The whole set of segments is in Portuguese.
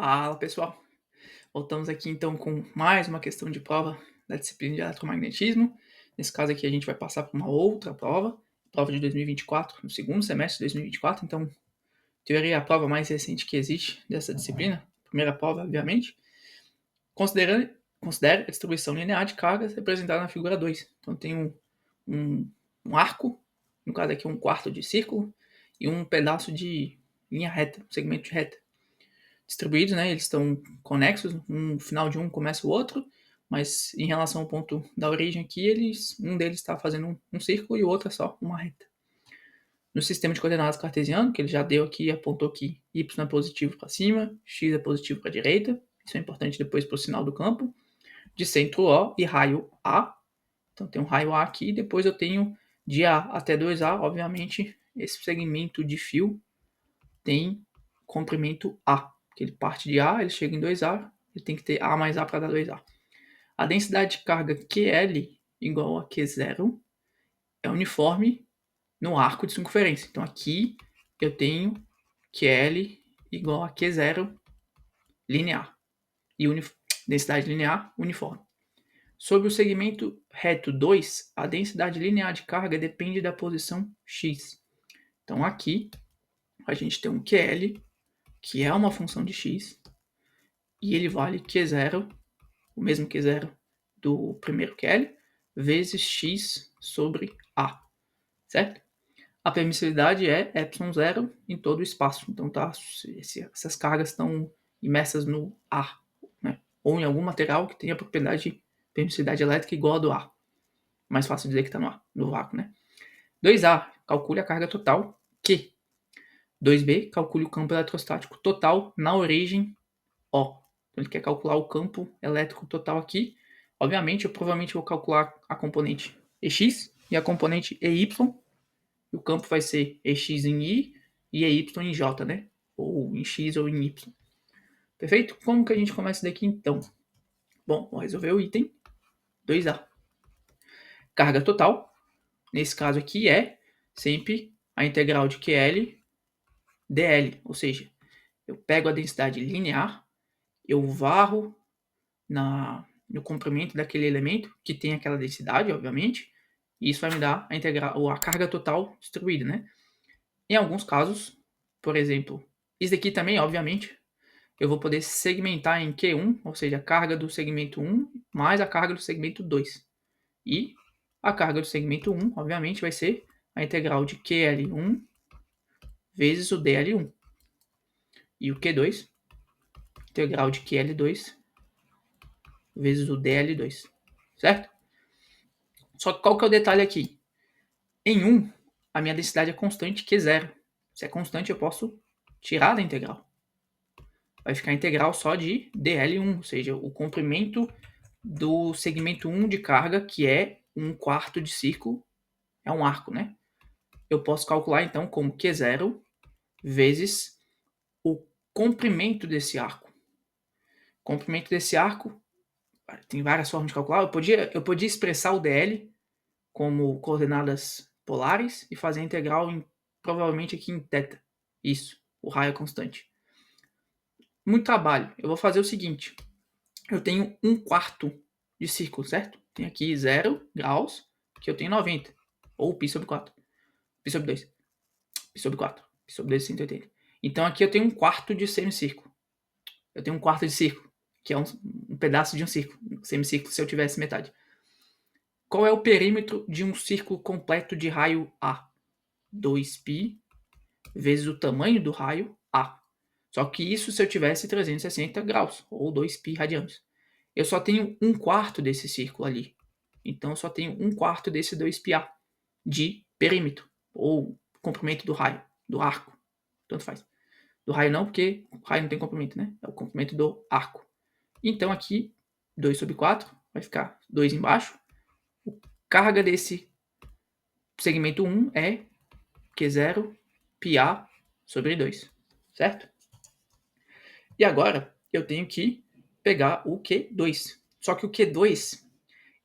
Fala pessoal, voltamos aqui então com mais uma questão de prova da disciplina de eletromagnetismo. Nesse caso aqui a gente vai passar por uma outra prova de 2024, no segundo semestre de 2024. Então, em teoria é a prova mais recente que existe dessa disciplina, primeira prova, obviamente. Considere a distribuição linear de cargas representada na figura 2. Então tem um arco, no caso aqui um quarto de círculo, e um pedaço de linha reta, um segmento de reta distribuídos, né? Eles estão conexos, um final de um começa o outro, mas em relação ao ponto da origem aqui, um deles está fazendo um círculo e o outro é só uma reta. No sistema de coordenadas cartesiano, que ele já deu aqui, apontou que y é positivo para cima, x é positivo para a direita, isso é importante depois para o sinal do campo, de centro O e raio A. Então tem um raio A aqui, depois eu tenho de A até 2A, obviamente, esse segmento de fio tem comprimento A, que ele parte de A, ele chega em 2A, ele tem que ter A mais A para dar 2A. A densidade de carga QL igual a Q0 é uniforme no arco de circunferência. Então aqui eu tenho QL igual a Q0 linear e densidade linear uniforme. Sobre o segmento reto 2, a densidade linear de carga depende da posição x. Então aqui a gente tem um QL, que é uma função de x, e ele vale Q0, o mesmo Q0 do primeiro QL, vezes x sobre A, certo? A permissividade é ε0 em todo o espaço. Então, essas cargas estão imersas no ar, né? Ou em algum material que tenha propriedade de permissividade elétrica igual a do ar. Mais fácil dizer que está no ar, no vácuo, né? 2A, calcule a carga total Q. 2B, calcule o campo eletrostático total na origem O. Então, ele quer calcular o campo elétrico total aqui. Obviamente, eu provavelmente vou calcular a componente EX e a componente EY. E o campo vai ser EX em I e EY em J, né? Ou em X ou em Y. Perfeito? Como que a gente começa daqui então? Bom, vou resolver o item 2A. Carga total, nesse caso aqui, é sempre a integral de QL dl. Ou seja, eu pego a densidade linear, eu varro no comprimento daquele elemento, que tem aquela densidade, obviamente, e isso vai me dar a carga total distribuída, né? Em alguns casos, por exemplo, isso daqui também, obviamente, eu vou poder segmentar em Q1, ou seja, a carga do segmento 1 mais a carga do segmento 2. E a carga do segmento 1, obviamente, vai ser a integral de QL1 vezes o DL1. E o Q2, integral de QL2 vezes o DL2, certo? Só que qual que é o detalhe aqui? Em 1, a minha densidade é constante Q0. Se é constante, eu posso tirar da integral. Vai ficar a integral só de dl1, ou seja, o comprimento do segmento 1 de carga, que é um quarto de círculo, é um arco, né? Eu posso calcular, então, como Q0 vezes o comprimento desse arco. O comprimento desse arco, tem várias formas de calcular. Eu podia expressar o dl como coordenadas polares e fazer a integral provavelmente aqui em θ. Isso, o raio é constante. Muito trabalho. Eu vou fazer o seguinte. Eu tenho um quarto de círculo, certo? Tem aqui 0 graus, que eu tenho 90. Ou π sobre 4. π sobre 2. π sobre 4. π sobre 2 é 180. Então aqui eu tenho um quarto de semicírculo. Eu tenho um quarto de círculo, que é um pedaço de um círculo. Semicírculo se eu tivesse metade. Qual é o perímetro de um círculo completo de raio A? 2π vezes o tamanho do raio A. Só que isso se eu tivesse 360 graus, ou 2π radianos. Eu só tenho um quarto desse círculo ali. Então eu só tenho um quarto desse 2πa de perímetro, ou comprimento do raio, do arco. Tanto faz. Do raio não, porque o raio não tem comprimento, né? É o comprimento do arco. Então aqui, 2 sobre 4, vai ficar 2 embaixo. A carga desse segmento 1 é Q0 πa sobre 2, certo? E agora eu tenho que pegar o Q2. Só que o Q2,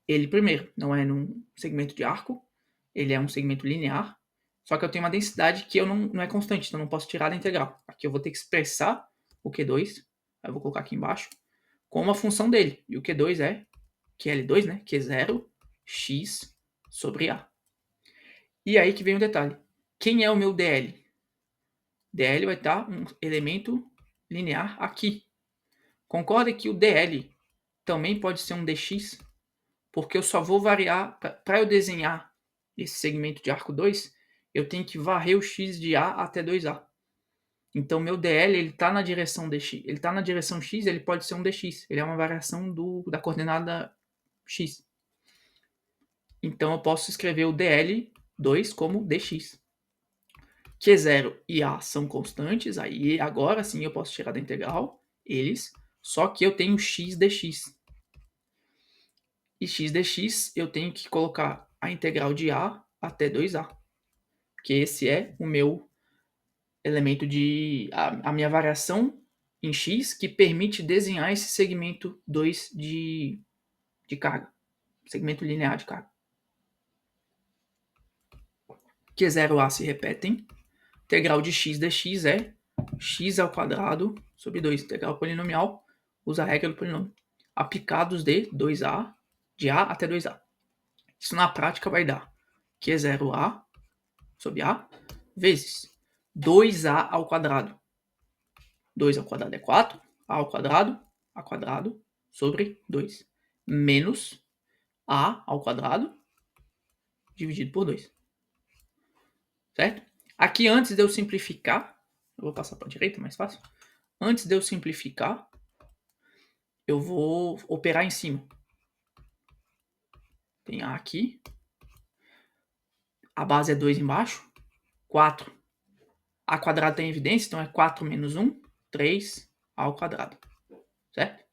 ele primeiro, não é num segmento de arco, ele é um segmento linear, só que eu tenho uma densidade que não é constante, então eu não posso tirar da integral. Aqui eu vou ter que expressar o Q2 Aí eu vou colocar aqui embaixo, com a função dele. E o Q2 é QL2, né? Q0, x sobre A. E aí que vem o detalhe. Quem é o meu DL? DL vai estar um elemento linear aqui. Concorda que o DL também pode ser um dx? Porque eu só vou variar, para eu desenhar esse segmento de arco 2, eu tenho que varrer o x de A até 2A. Então, meu DL ele está na direção dx. Ele está na direção x, ele pode ser um dx. Ele é uma variação da coordenada x. Então, eu posso escrever o DL2 como dx. Q0 e A são constantes, aí agora sim eu posso tirar da integral eles, só que eu tenho x dx. E x dx eu tenho que colocar a integral de A até 2A, que esse é o meu elemento a minha variação em x que permite desenhar esse segmento 2 de carga, segmento linear de carga. Q0A se repetem, integral de x dx é x ao quadrado sobre 2, integral polinomial, usa a regra do polinômio, aplicados de 2A, de A até 2A. Isso na prática vai dar Q0A sobre A vezes 2A ao quadrado. 2 ao quadrado é 4, A ao quadrado sobre 2, menos A ao quadrado dividido por 2. Certo? Aqui, antes de eu simplificar, eu vou passar para a direita, mais fácil. Antes de eu simplificar, eu vou operar em cima. Tem A aqui. A base é 2 embaixo. 4. A quadrado tem evidência, então é 4 menos 1, 3 ao quadrado. Certo?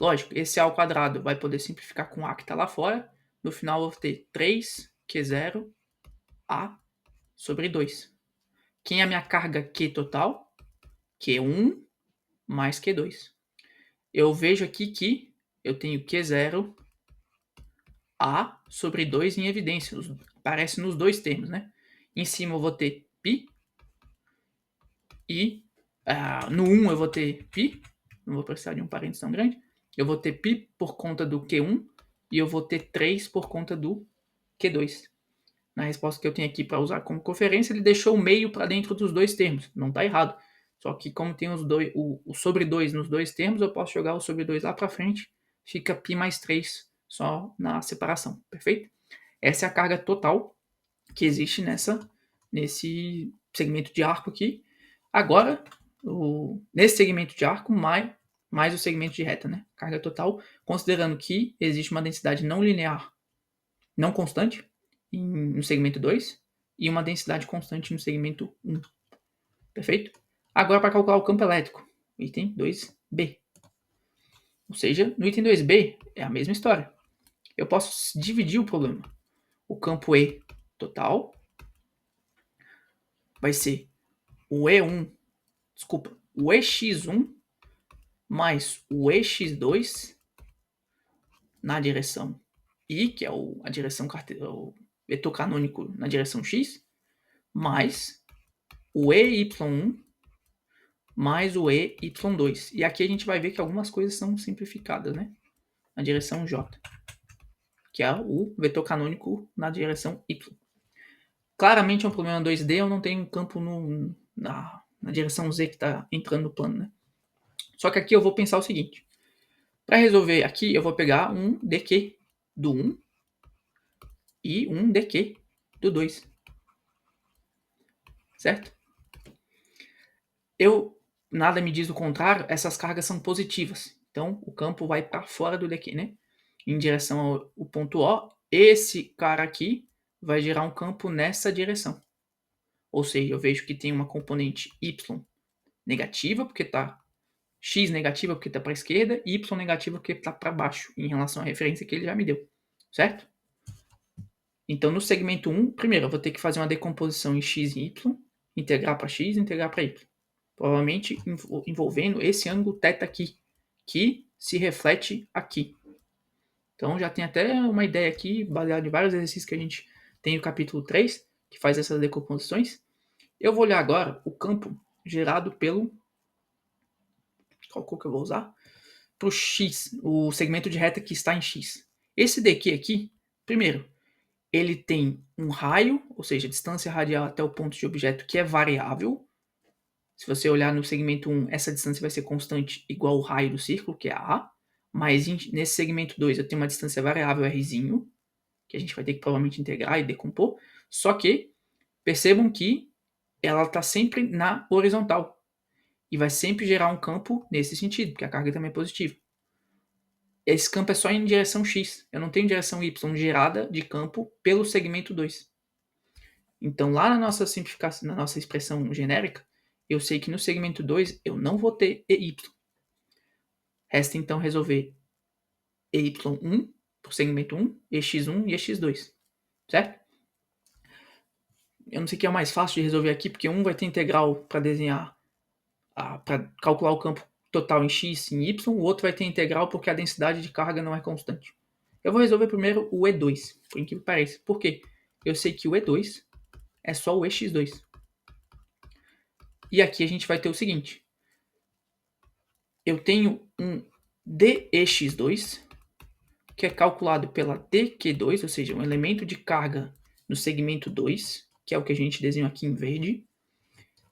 Lógico, esse A ao quadrado vai poder simplificar com A que está lá fora. No final eu vou ter 3Q0 A sobre 2. Quem é a minha carga Q total? Q1 mais Q2. Eu vejo aqui que eu tenho Q0 A sobre 2 em evidência. Aparece nos dois termos, né? Em cima eu vou ter π. E no 1 eu vou ter π. Não vou precisar de um parênteses tão grande. Eu vou ter π por conta do Q1. E eu vou ter 3 por conta do Q2. Na resposta que eu tenho aqui para usar como conferência, ele deixou o meio para dentro dos dois termos. Não está errado. Só que como tem o sobre 2 nos dois termos, eu posso jogar o sobre 2 lá para frente. Fica π mais 3 só na separação. Perfeito? Essa é a carga total que existe nesse segmento de arco aqui. Agora, nesse segmento de arco, mais o segmento de reta, né? Carga total, considerando que existe uma densidade não linear, não constante, no segmento 2 e uma densidade constante no segmento 1. Perfeito? Agora, para calcular o campo elétrico, item 2b. Ou seja, no item 2b é a mesma história. Eu posso dividir o problema. O campo E total vai ser o EX1 mais o EX2 na direção I, que é a direção o vetor canônico na direção X, mais o EY1 mais o EY2. E aqui a gente vai ver que algumas coisas são simplificadas, né? Na direção J, que é o vetor canônico na direção Y. Claramente é um problema 2D, eu não tenho campo na direção Z que está entrando no plano, né? Só que aqui eu vou pensar o seguinte. Para resolver aqui, eu vou pegar um dq do 1 e um dq do 2. Certo? Nada me diz o contrário, essas cargas são positivas. Então, o campo vai para fora do dq, né? Em direção ao ponto O. Esse cara aqui vai gerar um campo nessa direção. Ou seja, eu vejo que tem uma componente y negativa, porque está x negativa porque está para a esquerda, e y negativa porque está para baixo, em relação à referência que ele já me deu. Certo? Então, no segmento 1, primeiro eu vou ter que fazer uma decomposição em x e y, integrar para x e integrar para y. Provavelmente envolvendo esse ângulo θ aqui, que se reflete aqui. Então, já tem até uma ideia aqui, baseada em vários exercícios que a gente tem no capítulo 3, que faz essas decomposições. Eu vou olhar agora o campo gerado pelo qual cor que eu vou usar? Para o X, o segmento de reta que está em X. Esse daqui aqui, primeiro, ele tem um raio, ou seja, distância radial até o ponto de objeto, que é variável. Se você olhar no segmento 1, essa distância vai ser constante igual o raio do círculo, que é A. Mas nesse segmento 2 eu tenho uma distância variável Rzinho, que a gente vai ter que provavelmente integrar e decompor. Só que percebam que ela está sempre na horizontal. E vai sempre gerar um campo nesse sentido, porque a carga também é positiva. Esse campo é só em direção X. Eu não tenho direção Y gerada de campo pelo segmento 2. Então, lá na nossa simplificação, na nossa expressão genérica, eu sei que no segmento 2 eu não vou ter EY. Resta então resolver EY1 para o segmento 1, EX1 e EX2. Certo? Eu não sei o que é o mais fácil de resolver aqui, porque um vai ter integral para desenhar, para calcular o campo total em x e em y, o outro vai ter integral porque a densidade de carga não é constante. Eu vou resolver primeiro o E2, por incrível que pareça. Por quê? Eu sei que o E2 é só o EX2. E aqui a gente vai ter o seguinte. Eu tenho um dEx2, que é calculado pela dQ2, ou seja, um elemento de carga no segmento 2, que é o que a gente desenha aqui em verde,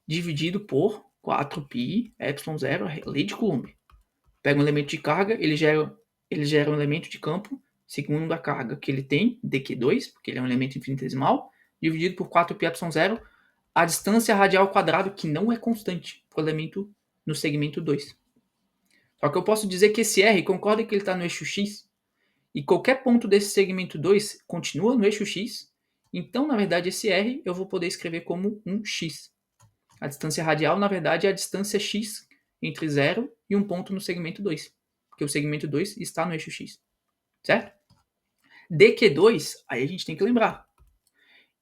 dividido por 4π ε0, a lei de Coulomb. Pega um elemento de carga, ele gera um elemento de campo segundo a carga que ele tem, dQ2, porque ele é um elemento infinitesimal, dividido por 4π ε0, a distância radial ao quadrado, que não é constante para o elemento no segmento 2. Só que eu posso dizer que esse R, concorda que ele está no eixo X, e qualquer ponto desse segmento 2 continua no eixo X, então, na verdade, esse R eu vou poder escrever como um X. A distância radial, na verdade, é a distância X entre 0 e um ponto no segmento 2, porque o segmento 2 está no eixo X, certo? dQ2, aí a gente tem que lembrar,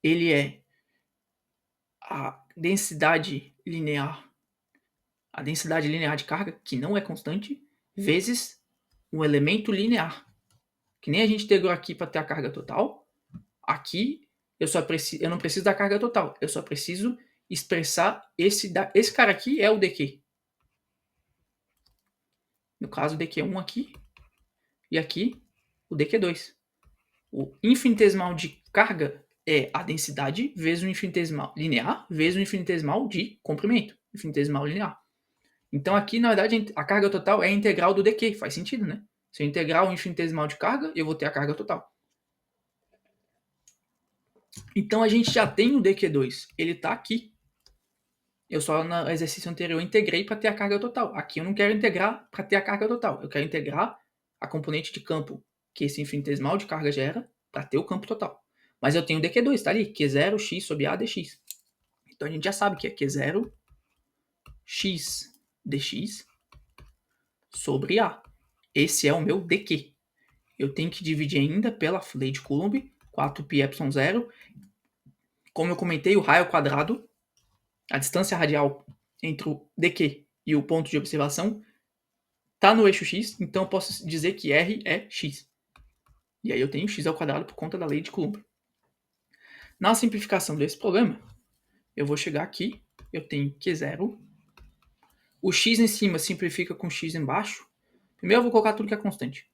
ele é a densidade linear de carga, que não é constante, vezes um elemento linear. Que nem a gente integrou aqui para ter a carga total. Aqui eu não preciso da carga total, eu só preciso expressar esse cara aqui é o dQ. No caso, o dQ1 aqui e aqui o dQ2. O infinitesimal de carga é a densidade vezes o infinitesimal linear vezes o infinitesimal de comprimento, infinitesimal linear. Então aqui, na verdade, a carga total é a integral do dQ, faz sentido, né? Se eu integrar o infinitesimal de carga, eu vou ter a carga total. Então a gente já tem o dQ2, ele está aqui. Eu só no exercício anterior integrei para ter a carga total. Aqui eu não quero integrar para ter a carga total, eu quero integrar a componente de campo que esse infinitesimal de carga gera para ter o campo total. Mas eu tenho o dQ2, está ali, Q0 x sobre A dx. Então a gente já sabe que é Q0 x dx sobre A. Esse é o meu dQ. Eu tenho que dividir ainda pela lei de Coulomb, 4πε0. Como eu comentei, o raio ao quadrado, a distância radial entre o dQ e o ponto de observação, está no eixo x, então eu posso dizer que R é x. E aí eu tenho x ao quadrado por conta da lei de Coulomb. Na simplificação desse problema, eu vou chegar aqui, eu tenho Q0. O x em cima simplifica com x embaixo. Primeiro eu vou colocar tudo que é constante.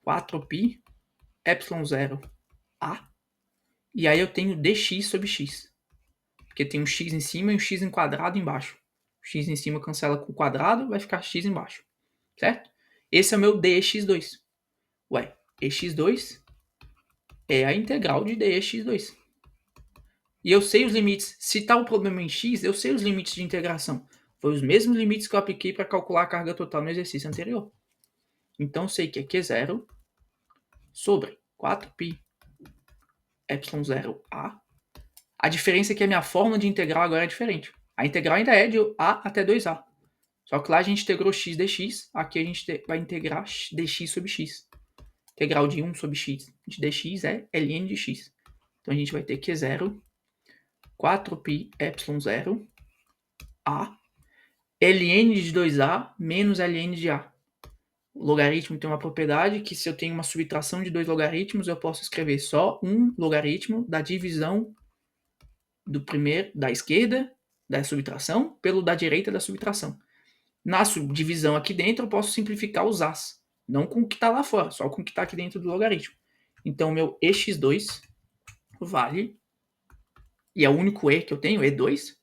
4π ε0a. E aí eu tenho dx sobre x. Porque tem um x em cima e um x em quadrado embaixo. O x em cima cancela com o quadrado, vai ficar x embaixo. Certo? Esse é o meu dx2. Ué, x2 é a integral de dx2. E eu sei os limites. Se está o problema em x, eu sei os limites de integração. Foi os mesmos limites que eu apliquei para calcular a carga total no exercício anterior. Então eu sei que é Q0 sobre 4π ε0a. A diferença é que a minha fórmula de integral agora é diferente. A integral ainda é de a até 2a. Só que lá a gente integrou x dx, aqui a gente vai integrar dx sobre x. Integral de 1 sobre x de dx é ln de x. Então a gente vai ter Q0, 4π ε0 a, ln de 2a menos ln de a. O logaritmo tem uma propriedade que se eu tenho uma subtração de dois logaritmos, eu posso escrever só um logaritmo da divisão do primeiro da esquerda da subtração pelo da direita da subtração. Na subdivisão aqui dentro, eu posso simplificar os A's. Não com o que está lá fora, só com o que está aqui dentro do logaritmo. Então, meu ex2 vale, e é o único E que eu tenho, E2,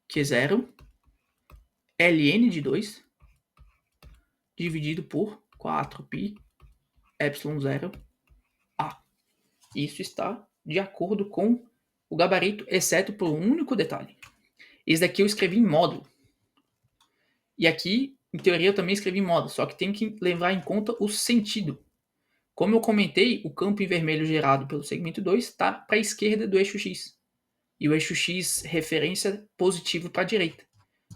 que é 0, ln de 2, dividido por 4π epsilon 0 A. Isso está de acordo com o gabarito, exceto por um único detalhe. Esse daqui eu escrevi em módulo. E aqui, em teoria, eu também escrevi em módulo, só que tem que levar em conta o sentido. Como eu comentei, o campo em vermelho gerado pelo segmento 2 está para a esquerda do eixo X. E o eixo X referência positivo para a direita.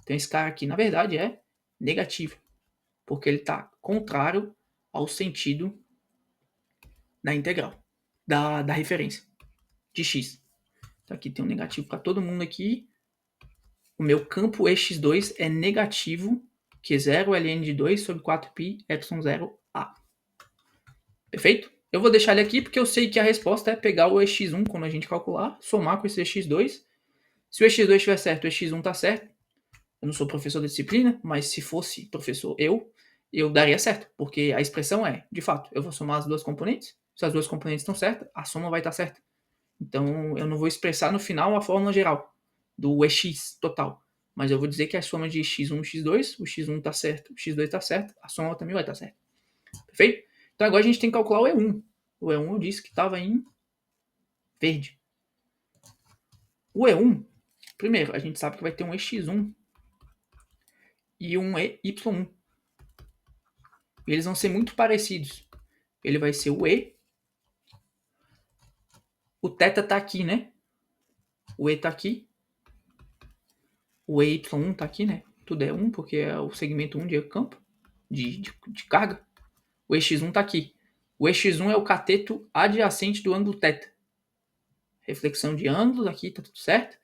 Então esse cara aqui, na verdade, é negativo. Porque ele está contrário ao sentido da integral, da referência de X. Então aqui tem um negativo para todo mundo aqui. O meu campo EX2 é negativo, que é 0 ln de 2 sobre 4π epsilon 0 A. Perfeito? Eu vou deixar ele aqui porque eu sei que a resposta é pegar o EX1 quando a gente calcular, somar com esse EX2. Se o EX2 estiver certo, o EX1 está certo. Eu não sou professor da disciplina, mas se fosse professor eu daria certo, porque a expressão é, de fato, eu vou somar as duas componentes. Se as duas componentes estão certas, a soma vai estar certa. Então eu não vou expressar no final a fórmula geral do EX total, mas eu vou dizer que a soma de x1 e x2, o x1 está certo, o x2 está certo, a soma também vai estar certa. Perfeito? Então agora a gente tem que calcular o E1. O E1 eu disse que estava em verde. O E1, primeiro, a gente sabe que vai ter um EX1 e um EY1. Eles vão ser muito parecidos. Ele vai ser o E. O θ tá aqui, né? O E tá aqui. O EY1 tá aqui, né? Tudo é 1, porque é o segmento 1 de campo, de carga. O EX1 tá aqui. O EX1 é o cateto adjacente do ângulo θ. Reflexão de ângulos, aqui tá tudo certo.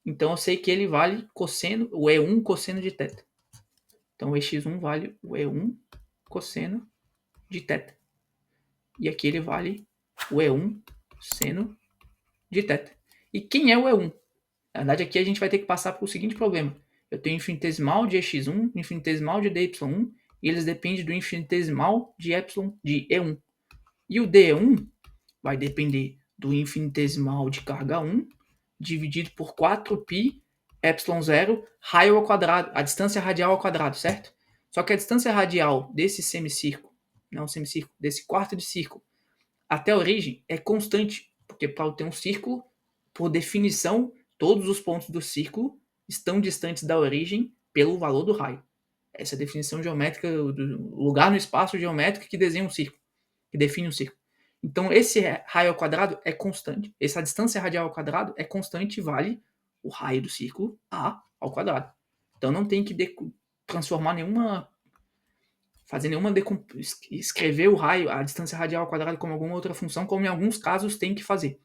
Então eu sei que ele vale cosseno, o E1 cosseno de θ. Então o EX1 vale o E1 cosseno de θ. E aqui ele vale o E1 seno de θ. E quem é o E1? Na verdade, aqui a gente vai ter que passar por o seguinte problema. Eu tenho infinitesimal de EX1, infinitesimal de DY1, e eles dependem do infinitesimal de E1. E o DE1 vai depender do infinitesimal de carga 1, dividido por 4π epsilon 0 raio ao quadrado, a distância radial ao quadrado, certo? Só que a distância radial desse semicírculo, não semicírculo, desse quarto de círculo, até a origem é constante, porque para eu ter um círculo, por definição, todos os pontos do círculo estão distantes da origem pelo valor do raio. Essa é a definição geométrica, do lugar no espaço geométrico que desenha um círculo, que define um círculo. Então, esse raio ao quadrado é constante. Essa distância radial ao quadrado é constante e vale o raio do círculo A ao quadrado. Então, não tem que transformar nenhuma fazer nenhuma escrever o raio, a distância radial ao quadrado como alguma outra função, como em alguns casos tem que fazer.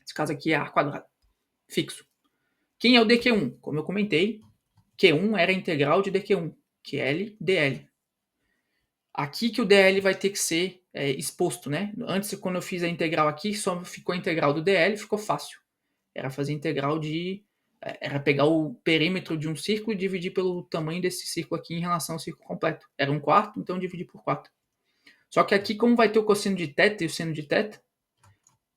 Esse caso aqui é a quadrado, fixo. Quem é o dq1? Como eu comentei, q1 era a integral de dq1, que é L dl. Aqui que o dl vai ter que ser exposto, né? Antes, quando eu fiz a integral aqui, só ficou a integral do dl, ficou fácil. Era fazer integral era pegar o perímetro de um círculo e dividir pelo tamanho desse círculo aqui em relação ao círculo completo. Era 1/4, então dividir por 4. Só que aqui, como vai ter o cosseno de θ e o seno de θ,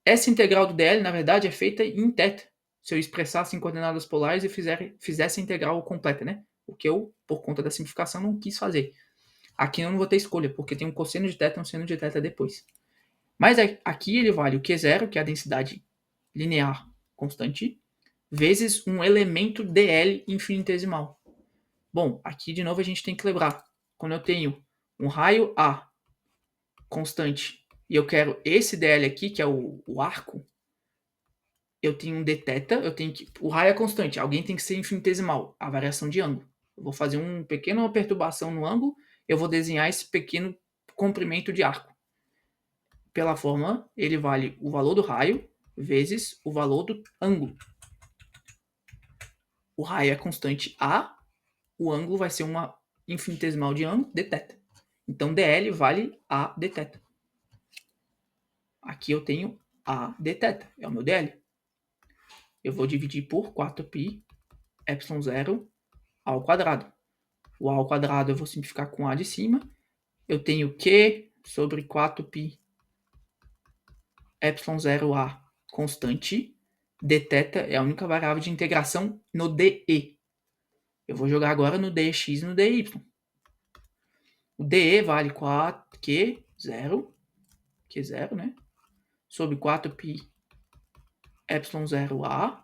essa integral do dl, na verdade, é feita em θ. Se eu expressasse em coordenadas polares e fizesse a integral completa, né? O que eu, por conta da simplificação, não quis fazer. Aqui eu não vou ter escolha, porque tem um cosseno de θ e um seno de θ depois. Mas aqui ele vale o Q0, que é a densidade linear constante, vezes um elemento dl infinitesimal. Bom, aqui de novo a gente tem que lembrar. Quando eu tenho um raio A constante e eu quero esse dl aqui, que é o arco, eu tenho um dθ, o raio é constante, alguém tem que ser infinitesimal, a variação de ângulo. Eu vou fazer uma pequena perturbação no ângulo, eu vou desenhar esse pequeno comprimento de arco. Pela fórmula, ele vale o valor do raio vezes o valor do ângulo. O raio é constante A, o ângulo vai ser uma infinitesimal de ângulo, dθ. Então, dl vale A dθ. Aqui eu tenho A dθ, é o meu dl. Eu vou dividir por 4π epsilon 0 ao quadrado. O A ao quadrado eu vou simplificar com A de cima. Eu tenho Q sobre 4π ε0A constante. Dθ é a única variável de integração no dE. Eu vou jogar agora no dx e no dy. O dE vale 4Q, 0, Q0, né? Sobre 4π ε0A,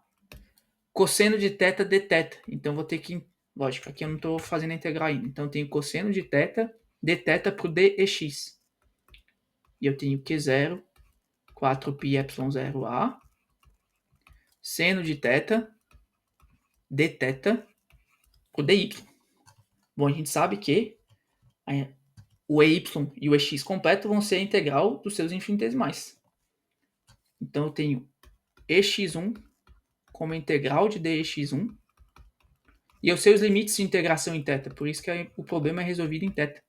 cosseno de θ dθ. Então vou ter que, lógico, aqui eu não estou fazendo a integral ainda. Então eu tenho cosseno de θ dθ para o dx. E eu tenho Q0, 4π ε0A, seno de θ dθ para o dy. Bom, a gente sabe que o EY e o EX completo vão ser a integral dos seus infinitesimais. Então eu tenho EX1 como integral de dx1 e eu sei os limites de integração em θ, por isso que o problema é resolvido em θ.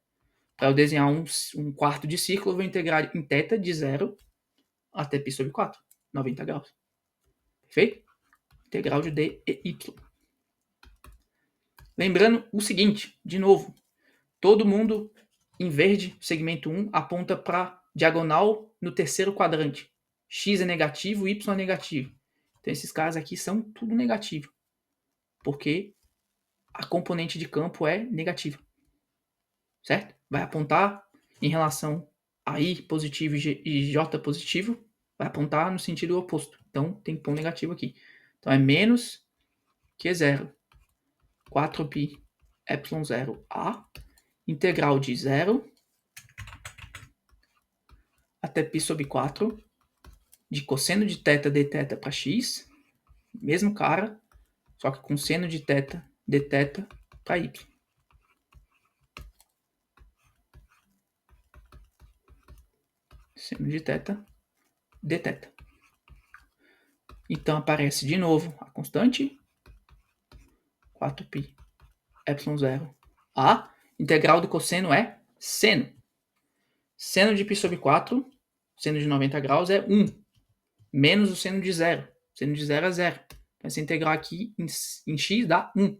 Para eu desenhar um quarto de círculo, eu vou integrar em θ de 0 até π sobre 4, 90 graus. Perfeito? Integral de dy. Lembrando o seguinte, de novo, todo mundo em verde, segmento 1, aponta para diagonal no terceiro quadrante. X é negativo, Y é negativo. Então esses caras aqui são tudo negativo, porque a componente de campo é negativa. Certo? Vai apontar em relação a I positivo e J positivo, vai apontar no sentido oposto. Então tem que pôr um negativo aqui. Então é menos Q0, 4π ε0A, integral de 0 até π sobre 4 de cosseno de θ dθ para x, mesmo cara, só que com seno de θ dθ para y. Seno de θ dθ. Então aparece de novo a constante 4π ε0A. Integral do cosseno é seno. Seno de π sobre 4, seno de 90 graus é 1, menos o seno de 0. Seno de 0 é 0. Então, essa integral aqui em x dá 1. Ou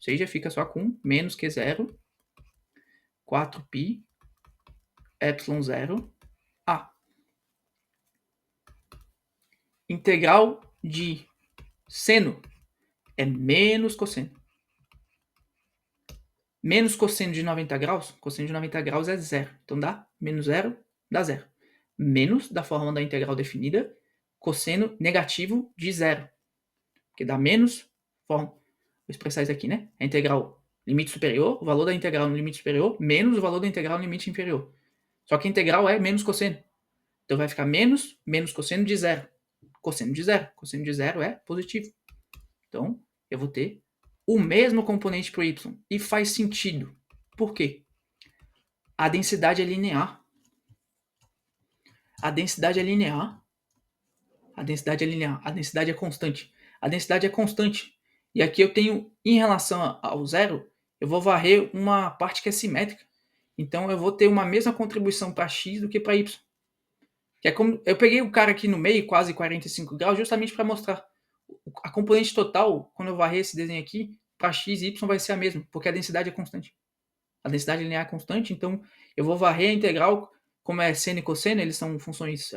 seja, fica só com menos Q0, 4π ε0A. Integral de seno é menos cosseno. Menos cosseno de 90 graus, cosseno de 90 graus é 0. Então dá menos 0, dá 0. Menos da forma da integral definida, cosseno negativo de 0. Porque dá menos, forma, vou expressar isso aqui, né? A integral limite superior, o valor da integral no limite superior, menos o valor da integral no limite inferior. Só que a integral é menos cosseno. Então vai ficar menos cosseno de 0. Cosseno de 0. Cosseno de 0 é positivo. Então eu vou ter o mesmo componente para o y. E faz sentido. Por quê? A densidade é linear. A densidade é linear. A densidade é linear. A densidade é constante. A densidade é constante. E aqui eu tenho, em relação ao zero, eu vou varrer uma parte que é simétrica. Então eu vou ter uma mesma contribuição para x do que para y. Que é como, eu peguei o cara aqui no meio, quase 45 graus, justamente para mostrar. A componente total, quando eu varrer esse desenho aqui, para x e y vai ser a mesma, porque a densidade é constante. A densidade linear é constante, então eu vou varrer a integral, como é seno e cosseno, eles são funções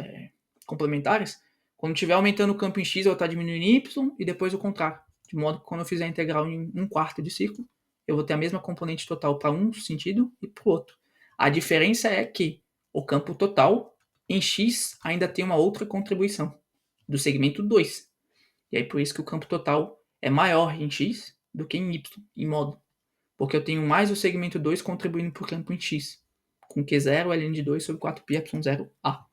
complementares. Quando estiver aumentando o campo em x, eu vou estar diminuindo em y, e depois o contrário. De modo que quando eu fizer a integral em 1/4 de círculo, eu vou ter a mesma componente total para um sentido e para o outro. A diferença é que o campo total em x ainda tem uma outra contribuição, do segmento 2. E aí por isso que o campo total é maior em x do que em y, em módulo. Porque eu tenho mais o segmento 2 contribuindo para o campo em x, com Q0 ln de 2 sobre 4π ε0A.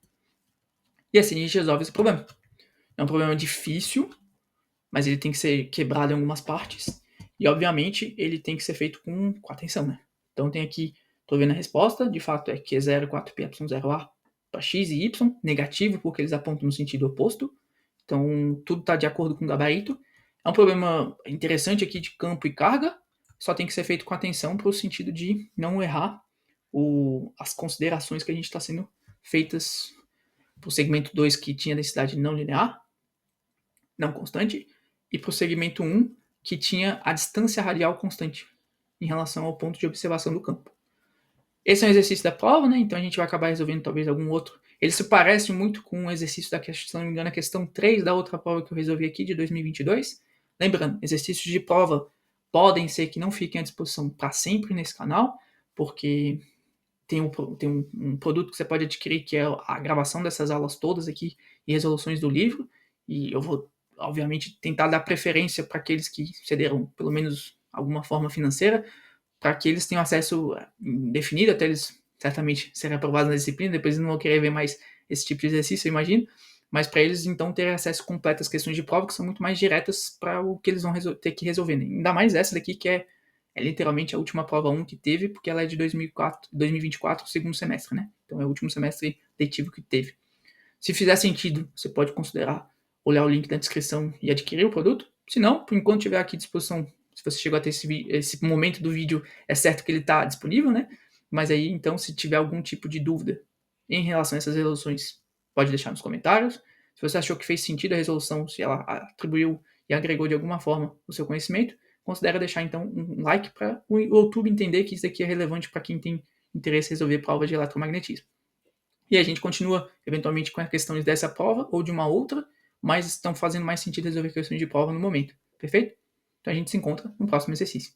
E assim a gente resolve esse problema. É um problema difícil, mas ele tem que ser quebrado em algumas partes. E obviamente ele tem que ser feito com atenção, né? Então tem aqui, estou vendo a resposta, de fato é Q0 4π ε0A para x e y, negativo porque eles apontam no sentido oposto. Então tudo está de acordo com o gabarito. É um problema interessante aqui de campo e carga, só tem que ser feito com atenção para o sentido de não errar as considerações que a gente está sendo feitas para o segmento 2 que tinha densidade não linear, não constante, e para o segmento 1 que tinha a distância radial constante. em relação ao ponto de observação do campo. Esse é um exercício da prova, né? Então a gente vai acabar resolvendo talvez algum outro. Ele se parece muito com o exercício da questão, se não me engano, a questão 3 da outra prova que eu resolvi aqui de 2022. Lembrando, exercícios de prova podem ser que não fiquem à disposição para sempre nesse canal, porque tem um produto que você pode adquirir que é a gravação dessas aulas todas aqui e resoluções do livro. E eu vou, obviamente, tentar dar preferência para aqueles que cederam pelo menos alguma forma financeira, para que eles tenham acesso indefinido até eles certamente serem aprovados na disciplina, depois eles não vão querer ver mais esse tipo de exercício, eu imagino, mas para eles então terem acesso completo às questões de prova que são muito mais diretas para o que eles vão ter que resolver, né? Ainda mais essa daqui que é literalmente a última prova 1 que teve, porque ela é de 2024, segundo semestre, né? Então é o último semestre letivo que teve. Se fizer sentido, você pode considerar olhar o link da descrição e adquirir o produto. Se não, por enquanto tiver aqui à disposição, se você chegou até esse momento do vídeo, é certo que ele está disponível, né? Mas aí, então, se tiver algum tipo de dúvida em relação a essas resoluções, pode deixar nos comentários. Se você achou que fez sentido a resolução, se ela atribuiu e agregou de alguma forma o seu conhecimento, considere deixar então um like para o YouTube entender que isso aqui é relevante para quem tem interesse em resolver provas de eletromagnetismo. E a gente continua, eventualmente, com as questões dessa prova ou de uma outra, mas estão fazendo mais sentido resolver questões de prova no momento. Perfeito? Então a gente se encontra no próximo exercício.